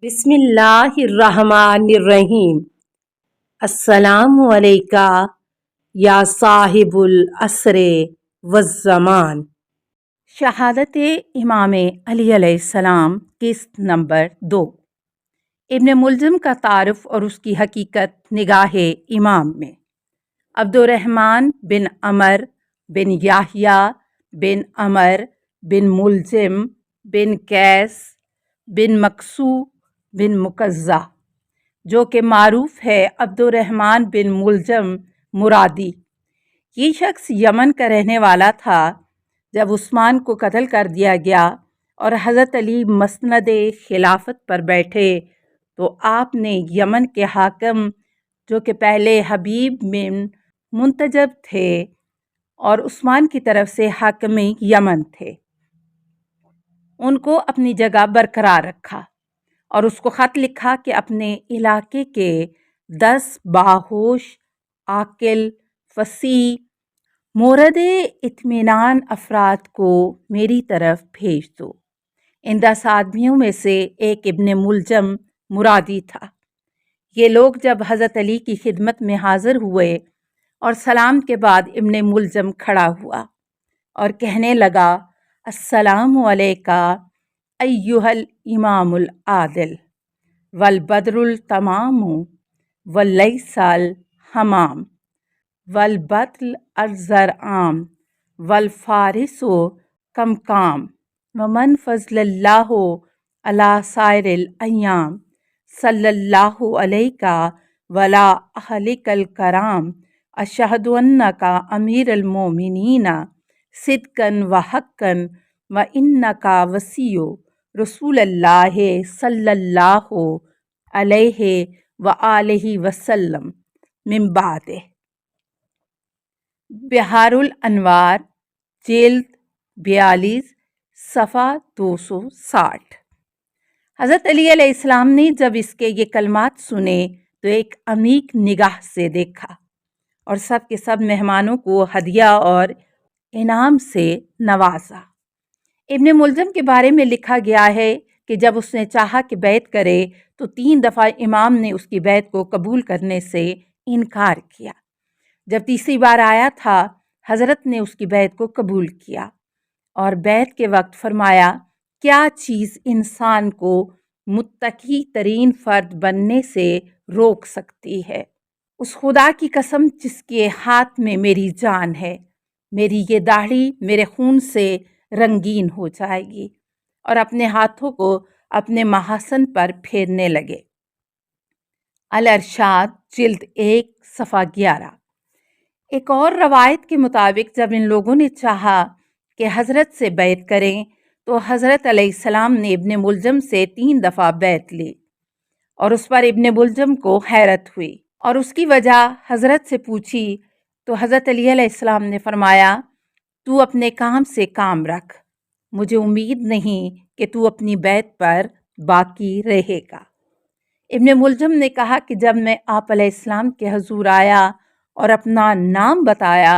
بسم اللہ الرحمن الرحیم۔ السلام علیکہ یا صاحب العصر والزمان۔ شہادت امام علی علیہ السلام، قسط نمبر 2۔ ابن ملجم کا تعارف اور اس کی حقیقت نگاہ امام میں۔ عبد الرحمن بن عمر بن یحییٰ بن عمر بن ملجم بن قیس بن مکسو بن مکزہ، جو کہ معروف ہے عبد الرحمن بن ملجم مرادی، یہ شخص یمن کا رہنے والا تھا۔ جب عثمان کو قتل کر دیا گیا اور حضرت علی مسند خلافت پر بیٹھے تو آپ نے یمن کے حاکم، جو کہ پہلے حبیب بن منتجب تھے اور عثمان کی طرف سے حاکم یمن تھے، ان کو اپنی جگہ برقرار رکھا اور اس کو خط لکھا کہ اپنے علاقے کے 10 باہوش، عاقل، فصیح، مورد اطمینان افراد کو میری طرف بھیج دو۔ ان 10 آدمیوں میں سے ایک ابن ملجم مرادی تھا۔ یہ لوگ جب حضرت علی کی خدمت میں حاضر ہوئے اور سلام کے بعد ابن ملجم کھڑا ہوا اور کہنے لگا، السلام علیکہ ایھا الامام العادل والبدر التمام ولیس الحمام والبطل الزرعام والفارس کمکام ومن فضل اللہ علی سائر الایام صلی اللہ علیک وعلی اہلک الکرام اشہد انک امیر المومنین صدقا وحقا وانک وصی رسول اللہ صلی اللہ علیہ وآلہ وسلم من بعدہ۔ بحار الانوار، جلد 42، صفحہ 260۔ حضرت علی علیہ السلام نے جب اس کے یہ کلمات سنے تو ایک عمیق نگاہ سے دیکھا اور سب کے سب مہمانوں کو ہدیہ اور انعام سے نوازا۔ ابن ملجم کے بارے میں لکھا گیا ہے کہ جب اس نے چاہا کہ بیعت کرے تو 3 دفعہ امام نے اس کی بیعت کو قبول کرنے سے انکار کیا۔ جب تیسری بار آیا تھا، حضرت نے اس کی بیعت کو قبول کیا اور بیعت کے وقت فرمایا، کیا چیز انسان کو متقی ترین فرد بننے سے روک سکتی ہے؟ اس خدا کی قسم جس کے ہاتھ میں میری جان ہے، میری یہ داڑھی میرے خون سے رنگین ہو جائے گی، اور اپنے ہاتھوں کو اپنے محاسن پر پھیرنے لگے۔ الارشاد، جلد 1، صفحہ 11۔ ایک اور روایت کے مطابق جب ان لوگوں نے چاہا کہ حضرت سے بیعت کریں تو حضرت علیہ السلام نے ابن ملجم سے 3 دفعہ بیعت لی اور اس پر ابن ملجم کو حیرت ہوئی اور اس کی وجہ حضرت سے پوچھی تو حضرت علی علیہ السلام نے فرمایا، تو اپنے کام سے کام رکھ، مجھے امید نہیں کہ تو اپنی بیعت پر باقی رہے گا۔ ابن ملجم نے کہا کہ جب میں آپ علیہ السلام کے حضور آیا اور اپنا نام بتایا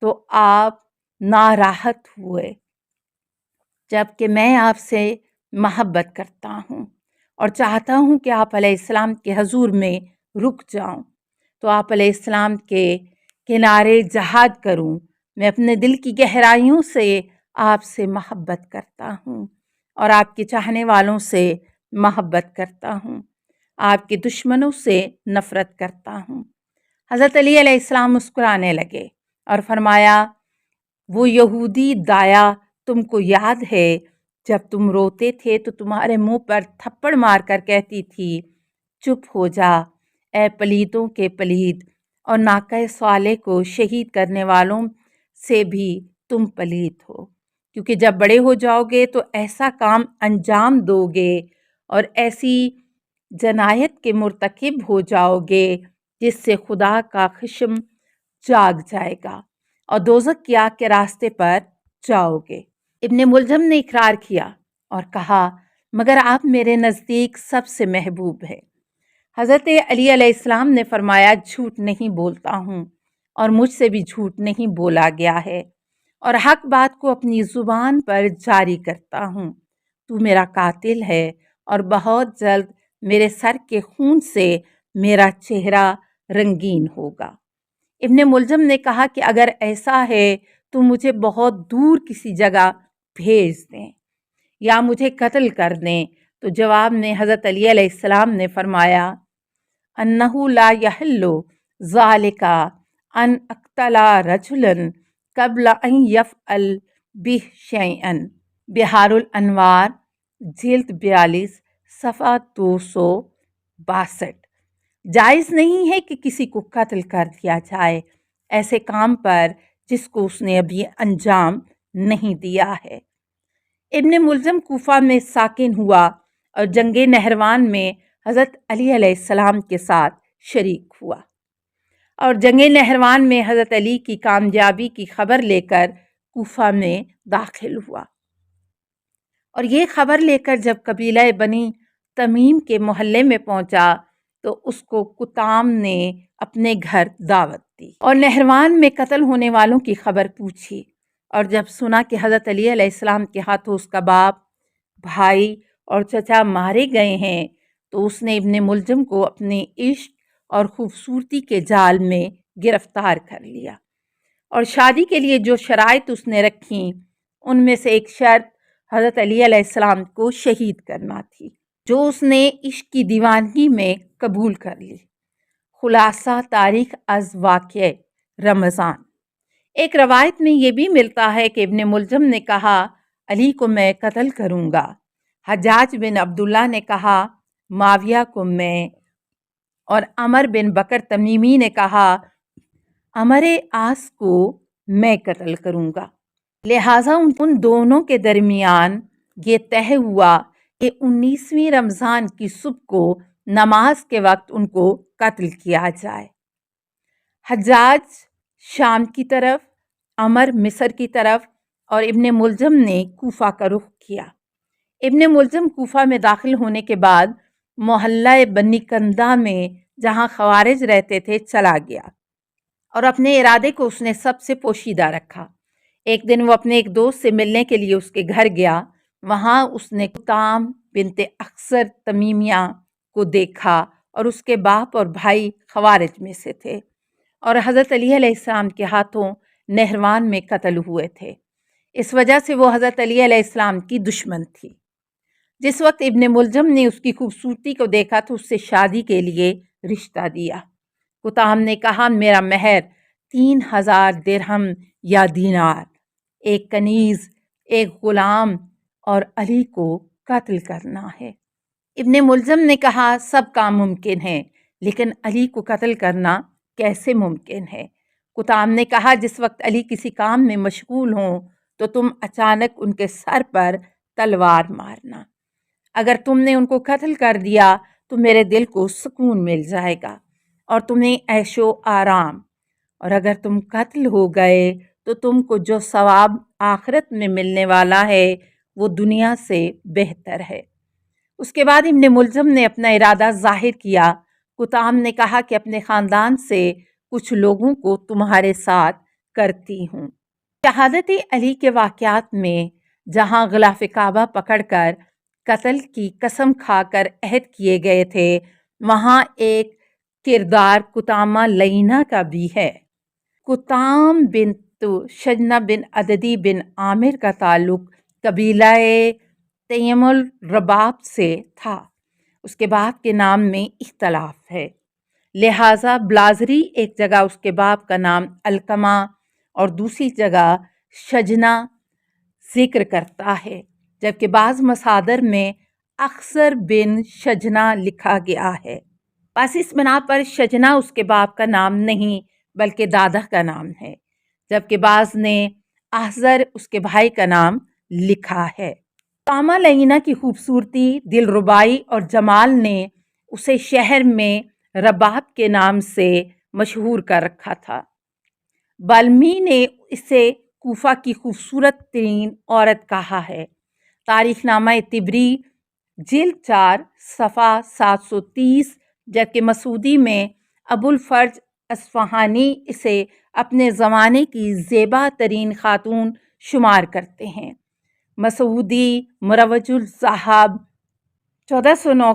تو آپ ناراحت ہوئے، جبکہ میں آپ سے محبت کرتا ہوں اور چاہتا ہوں کہ آپ علیہ السلام کے حضور میں رک جاؤں تو آپ علیہ السلام کے کنارے جہاد کروں۔ میں اپنے دل کی گہرائیوں سے آپ سے محبت کرتا ہوں اور آپ کے چاہنے والوں سے محبت کرتا ہوں، آپ کے دشمنوں سے نفرت کرتا ہوں۔ حضرت علی علیہ السلام مسکرانے لگے اور فرمایا، وہ یہودی دایا تم کو یاد ہے جب تم روتے تھے تو تمہارے منہ پر تھپڑ مار کر کہتی تھی، چپ ہو جا اے پلیدوں کے پلید، اور ناقہ صالح کو شہید کرنے والوں سے بھی تم پلید ہو، کیونکہ جب بڑے ہو جاؤ گے تو ایسا کام انجام دو گے اور ایسی جنایت کے مرتکب ہو جاؤ گے جس سے خدا کا خشم جاگ جائے گا اور دوزخ کی آگ کے راستے پر جاؤ گے۔ ابن ملجم نے اقرار کیا اور کہا، مگر آپ میرے نزدیک سب سے محبوب ہے۔ حضرت علی علیہ السلام نے فرمایا، جھوٹ نہیں بولتا ہوں اور مجھ سے بھی جھوٹ نہیں بولا گیا ہے اور حق بات کو اپنی زبان پر جاری کرتا ہوں۔ تو میرا قاتل ہے اور بہت جلد میرے سر کے خون سے میرا چہرہ رنگین ہوگا۔ ابن ملجم نے کہا کہ اگر ایسا ہے تو مجھے بہت دور کسی جگہ بھیج دیں یا مجھے قتل کر دیں۔ تو جواب میں حضرت علی علیہ السلام نے فرمایا انہو لا یحل ذالک ان اقتل رجلا قبل ان یفعل بہ شیئا۔ بہار الانوار جلد 42 صفحہ 262۔ جائز نہیں ہے کہ کسی کو قتل کر دیا جائے ایسے کام پر جس کو اس نے ابھی انجام نہیں دیا ہے۔ ابن ملجم کوفہ میں ساکن ہوا اور جنگ نہروان میں حضرت علی علیہ السلام کے ساتھ شریک ہوا، اور جنگ نہروان میں حضرت علی کی کامیابی کی خبر لے کر کوفہ میں داخل ہوا، اور یہ خبر لے کر جب قبیلہ بنی تمیم کے محلے میں پہنچا تو اس کو کتام نے اپنے گھر دعوت دی اور نہروان میں قتل ہونے والوں کی خبر پوچھی، اور جب سنا کہ حضرت علی علیہ السلام کے ہاتھوں اس کا باپ، بھائی اور چچا مارے گئے ہیں تو اس نے ابن ملجم کو اپنے عشق اور خوبصورتی کے جال میں گرفتار کر لیا، اور شادی کے لیے جو شرائط اس نے رکھیں ان میں سے ایک شرط حضرت علی علیہ السلام کو شہید کرنا تھی، جو اس نے عشق کی دیوانگی میں قبول کر لی۔ خلاصہ تاریخ از واقعہ رمضان۔ ایک روایت میں یہ بھی ملتا ہے کہ ابن ملجم نے کہا علی کو میں قتل کروں گا، حجاج بن عبداللہ نے کہا معاویہ کو میں، اور عمر بن بکر تمیمی نے کہا عمر عاص کو میں قتل کروں گا۔ لہٰذا ان دونوں کے درمیان یہ طے ہوا کہ 19ویں رمضان کی صبح کو نماز کے وقت ان کو قتل کیا جائے۔ حجاج شام کی طرف، عمر مصر کی طرف، اور ابن ملجم نے کوفہ کا رخ کیا۔ ابن ملجم کوفہ میں داخل ہونے کے بعد محلہ بنی کندہ میں جہاں خوارج رہتے تھے چلا گیا، اور اپنے ارادے کو اس نے سب سے پوشیدہ رکھا۔ ایک دن وہ اپنے ایک دوست سے ملنے کے لیے اس کے گھر گیا، وہاں اس نے کتام بنت اخسر تمیمیہ کو دیکھا، اور اس کے باپ اور بھائی خوارج میں سے تھے، اور حضرت علی علیہ السلام کے ہاتھوں نہروان میں قتل ہوئے تھے۔ اس وجہ سے وہ حضرت علی علیہ السلام کی دشمن تھی۔ جس وقت ابن ملجم نے اس کی خوبصورتی کو دیکھا تو اس سے شادی کے لیے رشتہ دیا۔ کتام نے کہا میرا مہر 3000 درہم یا دینار، ایک کنیز، ایک غلام، اور علی کو قتل کرنا ہے۔ ابن ملجم نے کہا سب کام ممکن ہے لیکن علی کو قتل کرنا کیسے ممکن ہے؟ کتام نے کہا جس وقت علی کسی کام میں مشغول ہوں تو تم اچانک ان کے سر پر تلوار مارنا۔ اگر تم نے ان کو قتل کر دیا تو میرے دل کو سکون مل جائے گا اور تمہیں عیش و آرام، اور اگر تم قتل ہو گئے تو تم کو جو ثواب آخرت میں ملنے والا ہے وہ دنیا سے بہتر ہے۔ اس کے بعد ابن ملجم نے اپنا ارادہ ظاہر کیا۔ کتام نے کہا کہ اپنے خاندان سے کچھ لوگوں کو تمہارے ساتھ کرتی ہوں۔ شہادت علی کے واقعات میں جہاں غلاف کعبہ پکڑ کر قتل کی قسم کھا کر عہد کیے گئے تھے، وہاں ایک کردار کتامہ لعینہ کا بھی ہے۔ کتام بنت شجنہ بن عددی بن عامر کا تعلق قبیلہ تیم الرباب سے تھا۔ اس کے باپ کے نام میں اختلاف ہے، لہٰذا بلازری ایک جگہ اس کے باپ کا نام علقمہ اور دوسری جگہ شجنہ ذکر کرتا ہے، جبکہ بعض مصادر میں اخسر بن شجنہ لکھا گیا ہے۔ بس اس بنا پر شجنہ اس کے باپ کا نام نہیں بلکہ دادا کا نام ہے، جبکہ بعض نے احزر اس کے بھائی کا نام لکھا ہے۔ کتامہ لعینہ کی خوبصورتی، دلربائی اور جمال نے اسے شہر میں رباب کے نام سے مشہور کر رکھا تھا۔ بالمی نے اسے کوفہ کی خوبصورت ترین عورت کہا ہے۔ تاریخ نامہ طبری جلد 4 صفحہ 730، جبکہ مسعودی میں ابو الفرج اصفہانی اسے اپنے زمانے کی زیبا ترین خاتون شمار کرتے ہیں۔ مسعودی، مروج الذہاب 1409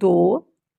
2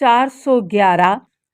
411,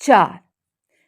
4।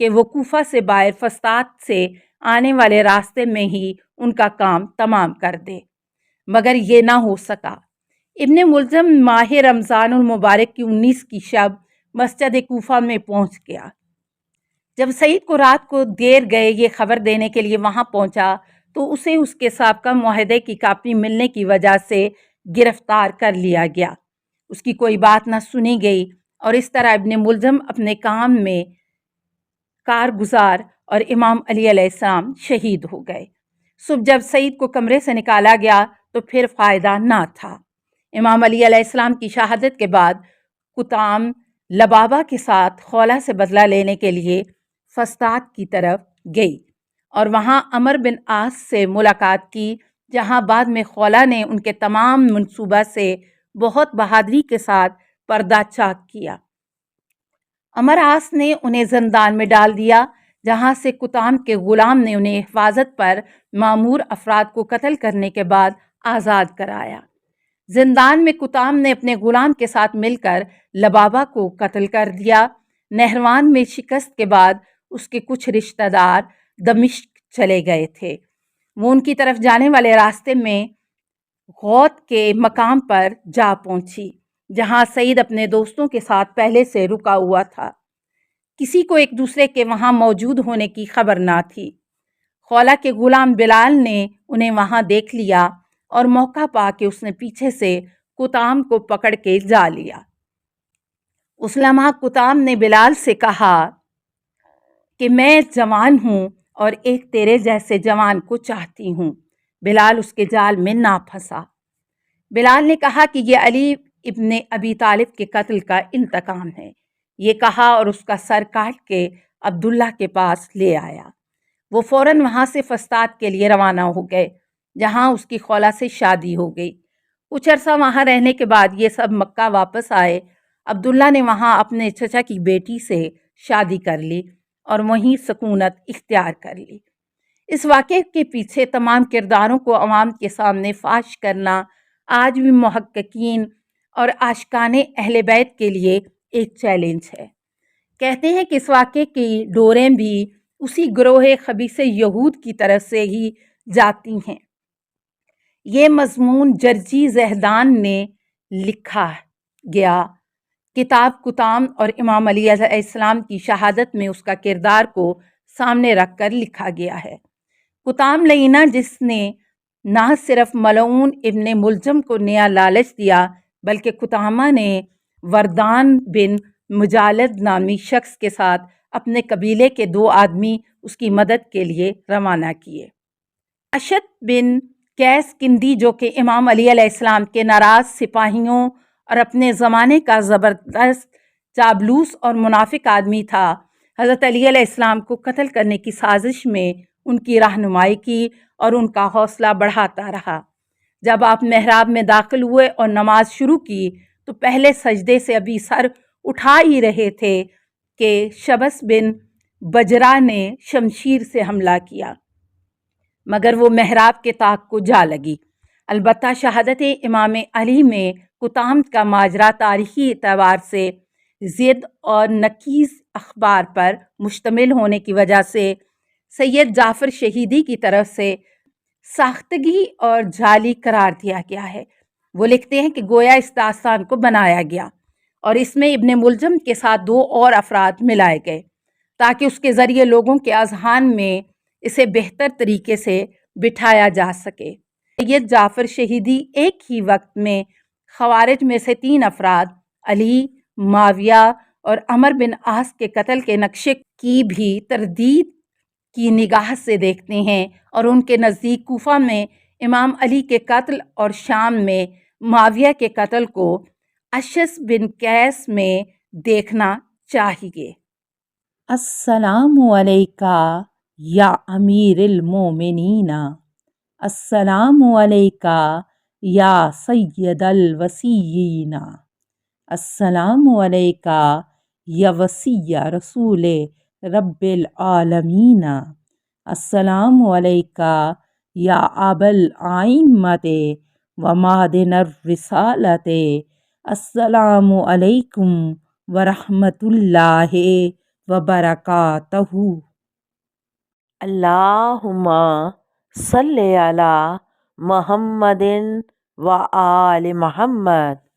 کہ وہ کوفہ سے باہر فسطاط سے آنے والے راستے میں ہی ان کا کام تمام کر دے، مگر یہ نہ ہو سکا۔ ابن ملجم ماہ رمضان المبارک کی 19 کی شب مسجد کوفہ میں پہنچ گیا۔ جب سعید کو رات کو دیر گئے یہ خبر دینے کے لیے وہاں پہنچا تو اسے اس کے سابقہ معاہدے کی کاپی ملنے کی وجہ سے گرفتار کر لیا گیا۔ اس کی کوئی بات نہ سنی گئی اور اس طرح ابن ملجم اپنے کام میں کارگزار اور امام علی علیہ السلام شہید ہو گئے۔ صبح جب سعید کو کمرے سے نکالا گیا تو پھر فائدہ نہ تھا۔ امام علی علیہ السلام کی شہادت کے بعد کتام لبابہ کے ساتھ خولہ سے بدلہ لینے کے لیے فسطاط کی طرف گئی اور وہاں عمر بن عاص سے ملاقات کی، جہاں بعد میں خولہ نے ان کے تمام منصوبہ سے بہت بہادری کے ساتھ پردہ چاک کیا۔ عمر عاص نے انہیں زندان میں ڈال دیا، جہاں سے کتام کے غلام نے انہیں حفاظت پر مامور افراد کو قتل کرنے کے بعد آزاد کرایا۔ زندان میں کتام نے اپنے غلام کے ساتھ مل کر لبابہ کو قتل کر دیا۔ نہروان میں شکست کے بعد اس کے کچھ رشتہ دار دمشق چلے گئے تھے۔ وہ ان کی طرف جانے والے راستے میں غوط کے مقام پر جا پہنچی، جہاں سعید اپنے دوستوں کے ساتھ پہلے سے رکا ہوا تھا۔ کسی کو ایک دوسرے کے وہاں موجود ہونے کی خبر نہ تھی۔ خولہ کے غلام بلال نے انہیں وہاں دیکھ لیا اور موقع پا کے اس نے پیچھے سے کتام کو پکڑ کے جا لیا۔ اس لمحہ کتام نے بلال سے کہا کہ میں جوان ہوں اور ایک تیرے جیسے جوان کو چاہتی ہوں۔ بلال اس کے جال میں نہ پھنسا۔ بلال نے کہا کہ یہ علی ابن ابی طالب کے قتل کا انتقام ہے۔ یہ کہا اور اس کا سر کاٹ کے عبداللہ کے پاس لے آیا۔ وہ فوراً وہاں سے فسطاط کے لیے روانہ ہو گئے، جہاں اس کی خولہ سے شادی ہو گئی۔ کچھ عرصہ وہاں رہنے کے بعد یہ سب مکہ واپس آئے۔ عبداللہ نے وہاں اپنے چچا کی بیٹی سے شادی کر لی اور وہیں سکونت اختیار کر لی۔ اس واقعے کے پیچھے تمام کرداروں کو عوام کے سامنے فاش کرنا آج بھی محققین اور عاشقان اہل بیت کے لیے ایک چیلنج ہے۔ کہتے ہیں کہ اس واقعے کی ڈوریں بھی اسی گروہ خبیث یہود کی طرف سے ہی جاتی ہیں۔ یہ مضمون جرجی زہدان نے لکھا گیا کتاب کتام اور امام علی علیہ السلام کی شہادت میں اس کا کردار کو سامنے رکھ کر لکھا گیا ہے۔ کتام لعینہ، جس نے نہ صرف ملعون ابن ملجم کو نیا لالچ دیا بلکہ کتامہ نے وردان بن مجالد نامی شخص کے ساتھ اپنے قبیلے کے 2 آدمی اس کی مدد کے لیے روانہ کیے۔ اشد بن قیس کندی، جو کہ امام علی علیہ السلام کے ناراض سپاہیوں اور اپنے زمانے کا زبردست چابلوس اور منافق آدمی تھا، حضرت علی علیہ السلام کو قتل کرنے کی سازش میں ان کی رہنمائی کی اور ان کا حوصلہ بڑھاتا رہا۔ جب آپ محراب میں داخل ہوئے اور نماز شروع کی تو پہلے سجدے سے ابھی سر اٹھا ہی رہے تھے کہ شبس بن بجرہ نے شمشیر سے حملہ کیا، مگر وہ محراب کے طاق کو جا لگی۔ البتہ شہادت امام علی میں کتام کا ماجرا تاریخی اعتبار سے ضد اور نقیض اخبار پر مشتمل ہونے کی وجہ سے سید جعفر شہیدی کی طرف سے ساختگی اور جعلی قرار دیا گیا ہے۔ وہ لکھتے ہیں کہ گویا اس داستان کو بنایا گیا اور اس میں ابن ملجم کے ساتھ 2 اور افراد ملائے گئے تاکہ اس کے ذریعے لوگوں کے اذہان میں اسے بہتر طریقے سے بٹھایا جا سکے۔ سید جعفر شہیدی ایک ہی وقت میں خوارج میں سے 3 افراد علی، معاویہ اور عمر بن عاص کے قتل کے نقشے کی بھی تردید کی نگاہ سے دیکھتے ہیں اور ان کے نزدیک کوفہ میں امام علی کے قتل اور شام میں معاویہ کے قتل کو اشس بن قیس میں دیکھنا چاہیے۔ السلام علیکہ یا امیر المومنین، السلام علیکہ یا سید الوصیین، السلام علیکہ یا وصی رسول رب العالمین، السلام علیکہ یا ابا الائمۃ و معدن الرسالۃ، السلام علیکم ورحمۃ اللہ وبرکاتہ۔ اللہم صلی علی محمد و آل محمد۔